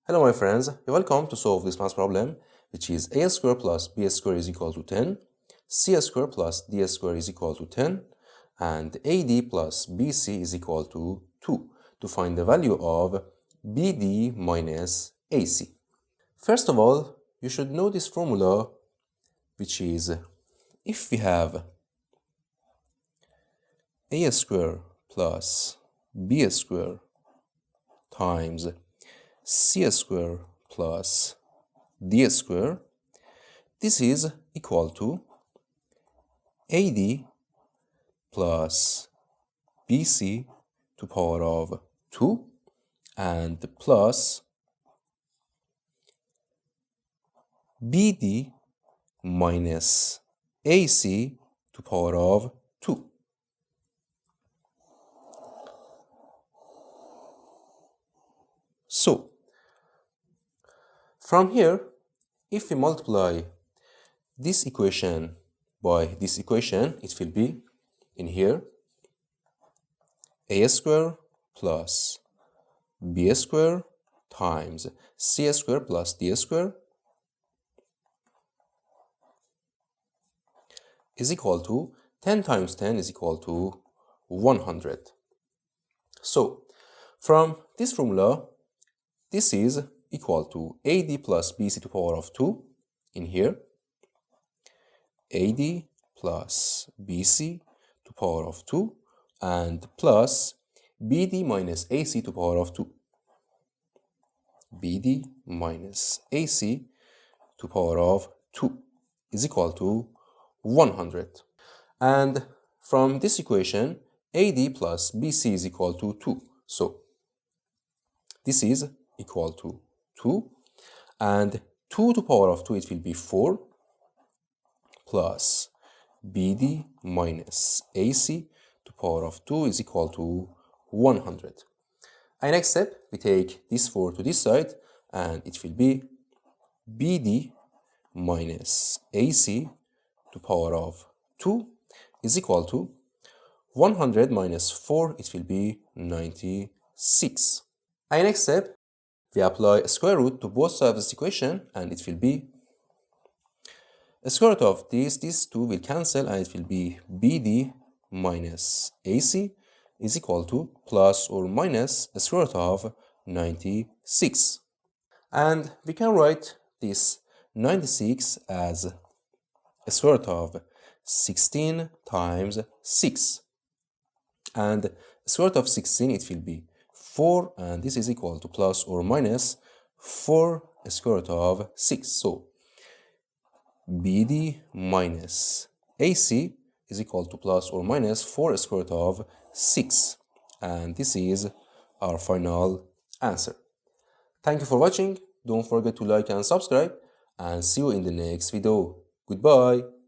Hello my friends, you're welcome to solve this math problem, which is a squared plus b squared is equal to 10, c squared plus d squared is equal to 10, and ad plus bc is equal to 2, to find the value of bd minus ac. First of all, you should know this formula, which is if we have a squared plus b squared times c squared plus d squared, this is equal to ad plus bc to power of 2 and plus bd minus ac to power of 2. So, from here, if we multiply this equation by this equation, it will be in here a squared plus b squared times c squared plus d squared is equal to 10 times 10 is equal to 100. So, from this formula, this is equal to ad plus bc to power of 2 in here, ad plus bc to power of 2 and plus bd minus ac to power of 2. bd minus ac to power of 2 is equal to 100. And from this equation, ad plus bc is equal to 2. So, this is equal to 2, and 2 to power of 2, it will be 4, plus bd minus ac to power of 2 is equal to 100. And next step, we take this 4 to this side, and it will be bd minus ac to power of 2 is equal to 100 minus 4, it will be 96. And next step, we apply a square root to both sides of this equation, and it will be a square root of these two will cancel, and it will be bd minus ac is equal to plus or minus a square root of 96. And we can write this 96 as a square root of 16 times 6. And a square root of 16, it will be 4, and this is equal to plus or minus 4 square root of 6. So, bd minus ac is equal to plus or minus 4 square root of 6. And this is our final answer. Thank you for watching. Don't forget to like and subscribe, and see you in the next video. Goodbye.